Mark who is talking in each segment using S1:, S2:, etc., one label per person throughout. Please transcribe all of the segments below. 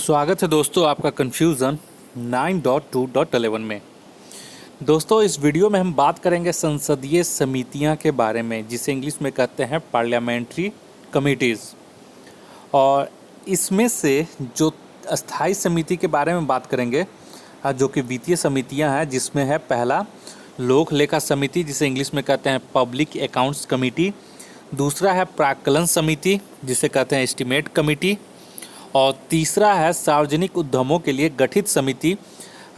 S1: स्वागत है दोस्तों आपका कन्फ्यूज़न 9.2.11 में। दोस्तों इस वीडियो में हम बात करेंगे संसदीय समितियां के बारे में, जिसे इंग्लिश में कहते हैं पार्लियामेंट्री कमिटीज़। और इसमें से जो अस्थाई समिति के बारे में बात करेंगे, जो कि वित्तीय समितियां हैं, जिसमें है पहला लोक लेखा समिति, जिसे इंग्लिश में कहते हैं पब्लिक अकाउंट्स कमेटी। दूसरा है प्राक्कलन समिति, जिसे कहते हैं एस्टीमेट कमेटी। और तीसरा है सार्वजनिक उद्यमों के लिए गठित समिति,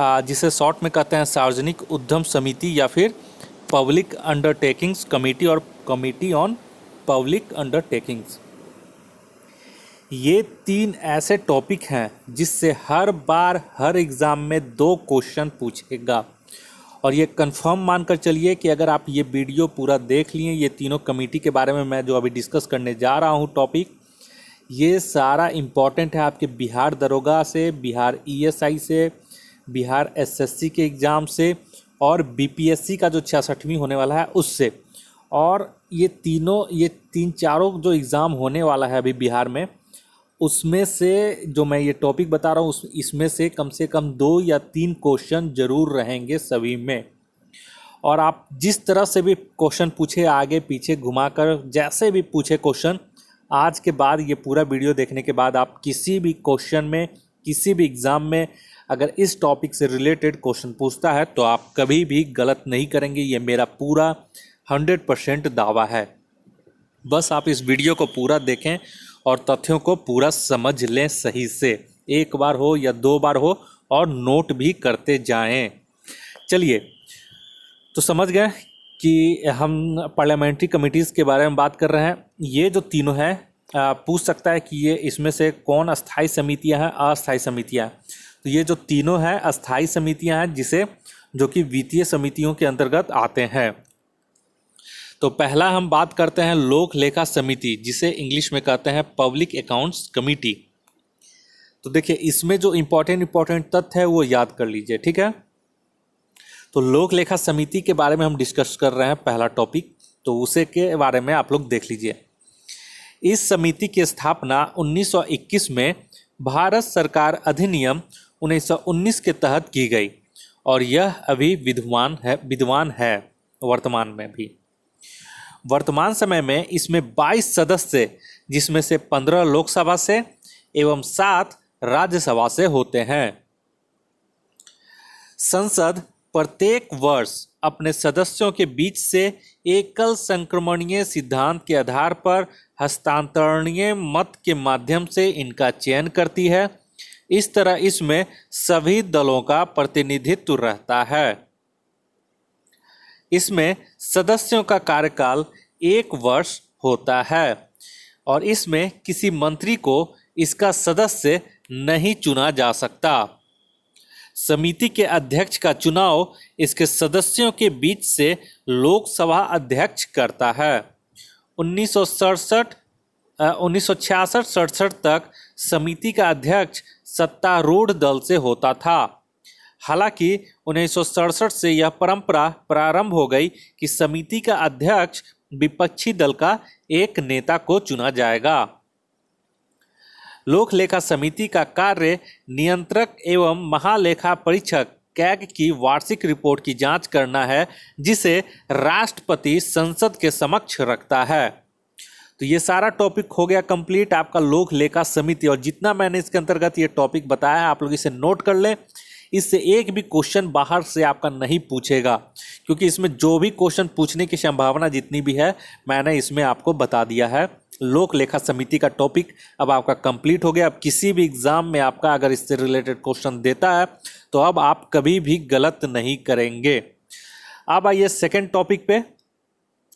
S1: जिसे शॉर्ट में कहते हैं सार्वजनिक उद्यम समिति या फिर पब्लिक अंडरटेकिंग्स कमेटी और कमेटी ऑन पब्लिक अंडरटेकिंग्स। ये तीन ऐसे टॉपिक हैं जिससे हर बार हर एग्ज़ाम में 2 क्वेश्चन पूछेगा। और ये कंफर्म मानकर चलिए कि अगर आप ये वीडियो पूरा देख लिए, ये तीनों कमेटी के बारे में मैं जो अभी डिस्कस करने जा रहा हूँ टॉपिक, ये सारा इम्पॉर्टेंट है आपके बिहार दरोगा से, बिहार ईएसआई से, बिहार एसएससी के एग्ज़ाम से और बीपीएससी का जो 66वीं होने वाला है उससे। और ये तीन चारों जो एग्ज़ाम होने वाला है अभी बिहार में, उसमें से जो मैं ये टॉपिक बता रहा हूँ इसमें से कम 2 या 3 क्वेश्चन ज़रूर रहेंगे सभी में। और आप जिस तरह से भी क्वेश्चन पूछे, आगे पीछे घुमाकर जैसे भी पूछे क्वेश्चन, आज के बाद ये पूरा वीडियो देखने के बाद आप किसी भी क्वेश्चन में, किसी भी एग्ज़ाम में अगर इस टॉपिक से रिलेटेड क्वेश्चन पूछता है तो आप कभी भी गलत नहीं करेंगे। ये मेरा पूरा 100% दावा है। बस आप इस वीडियो को पूरा देखें और तथ्यों को पूरा समझ लें सही से, एक बार हो या 2 बार हो, और नोट भी करते जाएं। चलिए, तो समझ गए कि हम पार्लियामेंट्री कमिटीज़ के बारे में बात कर रहे हैं। ये जो तीनों हैं, पूछ सकता है कि ये इसमें से कौन अस्थाई समितियां हैं, अस्थाई समितियां। तो ये जो तीनों हैं अस्थाई समितियां हैं, जो कि वित्तीय समितियों के अंतर्गत आते हैं। तो पहला हम बात करते हैं लोक लेखा समिति, जिसे इंग्लिश में कहते हैं पब्लिक अकाउंट्स कमेटी। तो देखिए, इसमें जो इम्पोर्टेंट तथ्य है वो याद कर लीजिए, ठीक है। तो लोक लेखा समिति के बारे में हम डिस्कस कर रहे हैं, पहला टॉपिक, तो उसे के बारे में आप लोग देख लीजिए। इस समिति की स्थापना 1921 में भारत सरकार अधिनियम 1919 के तहत की गई और यह अभी विद्यमान है वर्तमान में भी। वर्तमान समय में इसमें 22 सदस्य, जिसमें से 15 लोकसभा से एवं 7 राज्यसभा से होते हैं। संसद प्रत्येक वर्ष अपने सदस्यों के बीच से एकल संक्रमणीय सिद्धांत के आधार पर हस्तांतरणीय मत के माध्यम से इनका चयन करती है। इस तरह इसमें सभी दलों का प्रतिनिधित्व रहता है। इसमें सदस्यों का कार्यकाल 1 वर्ष होता है और इसमें किसी मंत्री को इसका सदस्य नहीं चुना जा सकता। समिति के अध्यक्ष का चुनाव इसके सदस्यों के बीच से लोकसभा अध्यक्ष करता है। 1966-67 तक समिति का अध्यक्ष सत्तारूढ़ दल से होता था। हालांकि 1967 से यह परंपरा प्रारंभ हो गई कि समिति का अध्यक्ष विपक्षी दल का एक नेता को चुना जाएगा। लोक लेखा समिति का कार्य नियंत्रक एवं महालेखा परीक्षक कैग की वार्षिक रिपोर्ट की जांच करना है, जिसे राष्ट्रपति संसद के समक्ष रखता है। तो ये सारा टॉपिक हो गया कंप्लीट आपका लोक लेखा समिति। और जितना मैंने इसके अंतर्गत ये टॉपिक बताया है, आप लोग इसे नोट कर लें। इससे एक भी क्वेश्चन बाहर से आपका नहीं पूछेगा, क्योंकि इसमें जो भी क्वेश्चन पूछने की संभावना जितनी भी है, मैंने इसमें आपको बता दिया है। लोक लेखा समिति का टॉपिक अब आपका कंप्लीट हो गया। अब किसी भी एग्जाम में आपका अगर इससे रिलेटेड क्वेश्चन देता है तो अब आप कभी भी गलत नहीं करेंगे। अब आइए सेकंड टॉपिक पे।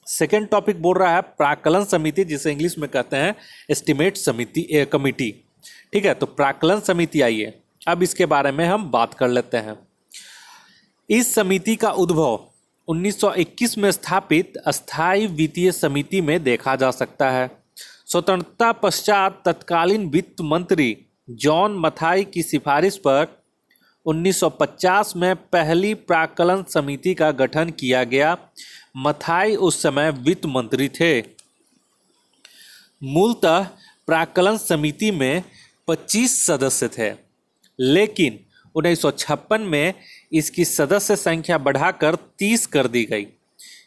S1: सेकंड टॉपिक बोल रहा है प्राक्कलन समिति, जिसे इंग्लिश में कहते हैं एस्टीमेट समिति कमेटी, ठीक है। तो प्राक्कलन समिति, आइए अब इसके बारे में हम बात कर लेते हैं। इस समिति का उद्भव 1921 में स्थापित अस्थाई वित्तीय समिति में देखा जा सकता है। स्वतंत्रता पश्चात तत्कालीन वित्त मंत्री जॉन मथाई की सिफारिश पर 1950 में पहली प्राक्कलन समिति का गठन किया गया। मथाई उस समय वित्त मंत्री थे। मूलतः प्राक्कलन समिति में 25 सदस्य थे, लेकिन 1956 में इसकी सदस्य संख्या बढ़ाकर 30 कर दी गई।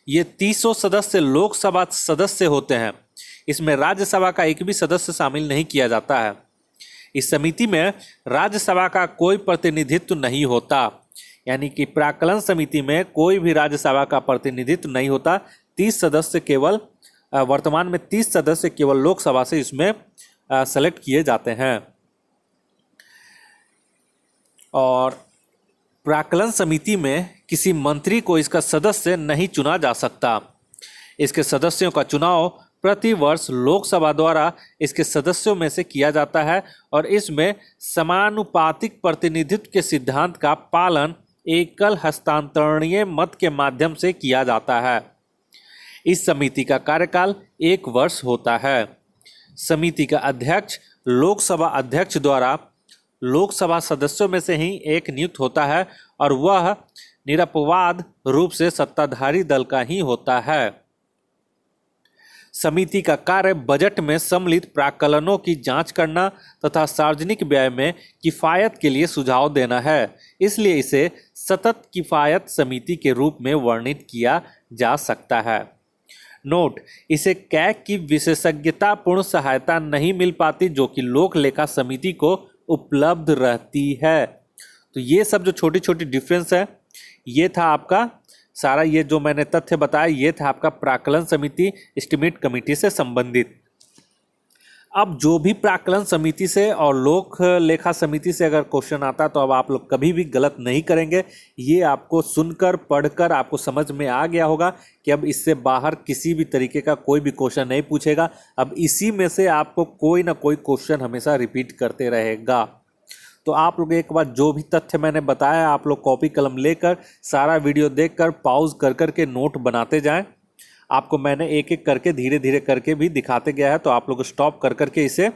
S1: ये 30 सदस्य लोकसभा सदस्य होते हैं। इसमें राज्यसभा का एक भी सदस्य शामिल नहीं किया जाता है। इस समिति में राज्यसभा का कोई प्रतिनिधित्व नहीं होता, यानी कि प्राक्कलन समिति में कोई भी राज्यसभा का प्रतिनिधित्व नहीं होता। 30 सदस्य केवल वर्तमान में 30 सदस्य केवल लोकसभा से इसमें सेलेक्ट किए जाते हैं। और प्राक्कलन समिति में किसी मंत्री को इसका सदस्य नहीं चुना जा सकता। इसके सदस्यों का चुनाव प्रति वर्ष लोकसभा द्वारा इसके सदस्यों में से किया जाता है और इसमें समानुपातिक प्रतिनिधित्व के सिद्धांत का पालन एकल हस्तांतरणीय मत के माध्यम से किया जाता है। इस समिति का कार्यकाल 1 वर्ष होता है। समिति का अध्यक्ष लोकसभा अध्यक्ष द्वारा लोकसभा सदस्यों में से ही एक नियुक्त होता है और वह निरपवाद रूप से सत्ताधारी दल का ही होता है। समिति का कार्य बजट में सम्मिलित प्राक्कलनों की जांच करना तथा सार्वजनिक व्यय में किफ़ायत के लिए सुझाव देना है, इसलिए इसे सतत किफ़ायत समिति के रूप में वर्णित किया जा सकता है। नोट: इसे कैग की विशेषज्ञतापूर्ण सहायता नहीं मिल पाती जो कि लोक लेखा समिति को उपलब्ध रहती है। तो ये सब जो छोटी छोटी डिफरेंस है, ये था आपका सारा, ये जो मैंने तथ्य बताया ये था आपका प्राक्कलन समिति एस्टीमेट कमेटी से संबंधित। अब जो भी प्राक्कलन समिति से और लोक लेखा समिति से अगर क्वेश्चन आता तो अब आप लोग कभी भी गलत नहीं करेंगे। ये आपको सुनकर पढ़कर आपको समझ में आ गया होगा कि अब इससे बाहर किसी भी तरीके का कोई भी क्वेश्चन नहीं पूछेगा। अब इसी में से आपको कोई ना कोई क्वेश्चन हमेशा रिपीट करते रहेगा। तो आप लोग एक बार जो भी तथ्य मैंने बताया आप लोग कॉपी कलम लेकर सारा वीडियो देखकर पॉज कर कर के नोट बनाते जाएं। आपको मैंने एक एक करके धीरे धीरे करके भी दिखाते गया है, तो आप लोग स्टॉप कर कर के इसे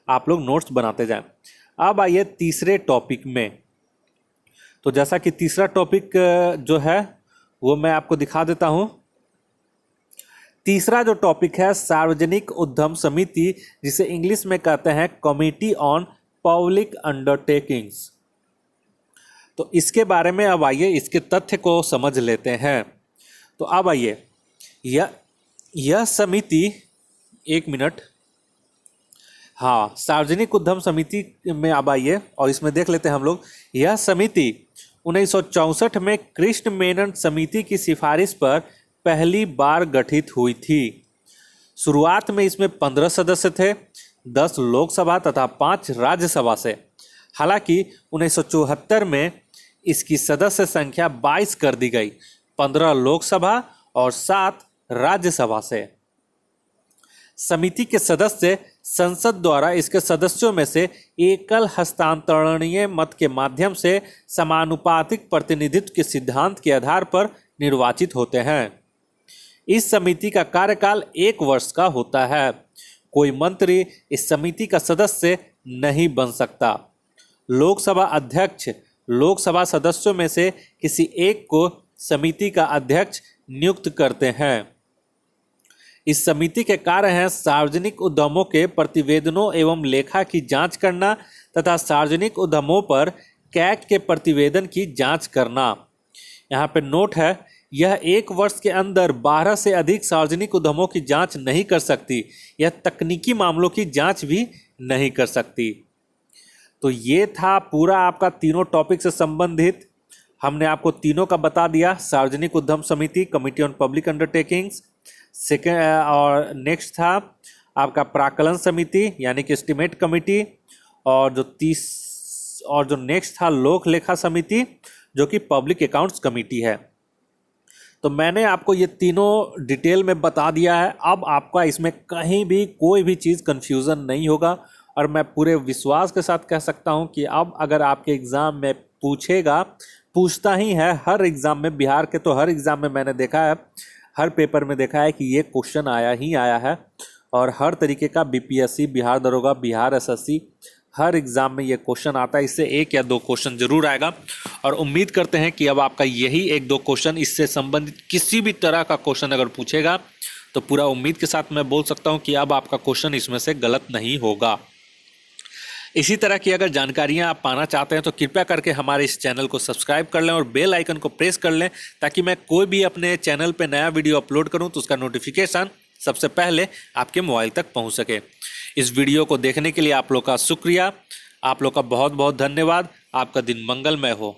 S1: आप लोग नोट्स बनाते जाएं। अब आइए तीसरे टॉपिक में। तो जैसा कि तीसरा टॉपिक जो है वो मैं आपको दिखा देता हूं। तीसरा जो टॉपिक है सार्वजनिक उद्यम समिति, जिसे इंग्लिश में कहते हैं कमिटी ऑन पब्लिक अंडरटेकिंग्स। तो इसके बारे में अब आइए इसके तथ्य को समझ लेते हैं। तो अब आइए यह समिति, एक मिनट, हाँ, सार्वजनिक उद्यम समिति में अब आइए और इसमें देख लेते हैं हम लोग। यह समिति 1964 में कृष्ण मेनन समिति की सिफारिश पर पहली बार गठित हुई थी। शुरुआत में इसमें 15 सदस्य थे, 10 लोकसभा तथा 5 राज्यसभा से। हालांकि 1974 में इसकी सदस्य संख्या 22 कर दी गई, 15 लोकसभा और 7 राज्यसभा से। समिति के सदस्य संसद द्वारा इसके सदस्यों में से एकल हस्तांतरणीय मत के माध्यम से समानुपातिक प्रतिनिधित्व के सिद्धांत के आधार पर निर्वाचित होते हैं। इस समिति का कार्यकाल 1 वर्ष का होता है। कोई मंत्री इस समिति का सदस्य नहीं बन सकता। लोकसभा अध्यक्ष लोकसभा सदस्यों में से किसी एक को समिति का अध्यक्ष नियुक्त करते हैं। इस समिति के कार्य हैं सार्वजनिक उद्यमों के प्रतिवेदनों एवं लेखा की जांच करना तथा सार्वजनिक उद्यमों पर कैग के प्रतिवेदन की जांच करना। यहाँ पे नोट है, यह 1 वर्ष के अंदर 12 से अधिक सार्वजनिक उद्यमों की जांच नहीं कर सकती। यह तकनीकी मामलों की जांच भी नहीं कर सकती। तो ये था पूरा आपका तीनों टॉपिक से संबंधित। हमने आपको तीनों का बता दिया, सार्वजनिक उद्यम समिति, committee on public undertakings, second और नेक्स्ट था आपका प्राक्कलन समिति यानी कि एस्टीमेट कमिटी, और जो नेक्स्ट था लोक लेखा समिति जो कि पब्लिक अकाउंट्स कमिटी है। तो मैंने आपको ये तीनों डिटेल में बता दिया है। अब आपका इसमें कहीं भी कोई भी चीज़ कन्फ्यूज़न नहीं होगा और मैं पूरे विश्वास के साथ कह सकता हूँ कि अब अगर आपके एग्ज़ाम में पूछता ही है, हर एग्ज़ाम में, बिहार के तो हर एग्ज़ाम में मैंने देखा है, हर पेपर में देखा है कि ये क्वेश्चन आया ही आया है। और हर तरीके का बीपीएससी, बिहार दरोगा, बिहार एसएससी, हर एग्ज़ाम में ये क्वेश्चन आता है। इससे 1 या 2 क्वेश्चन जरूर आएगा और उम्मीद करते हैं कि अब आपका यही 1-2 क्वेश्चन, इससे संबंधित किसी भी तरह का क्वेश्चन अगर पूछेगा तो पूरा उम्मीद के साथ मैं बोल सकता हूं कि अब आपका क्वेश्चन इसमें से गलत नहीं होगा। इसी तरह की अगर जानकारियां आप पाना चाहते हैं तो कृपया करके हमारे इस चैनल को सब्सक्राइब कर लें और बेल आइकन को प्रेस कर लें, ताकि मैं कोई भी अपने चैनल पे नया वीडियो अपलोड करूं तो उसका नोटिफिकेशन सबसे पहले आपके मोबाइल तक पहुंच सके। इस वीडियो को देखने के लिए आप लोग का शुक्रिया, आप लोग का बहुत बहुत धन्यवाद। आपका दिन मंगलमय हो।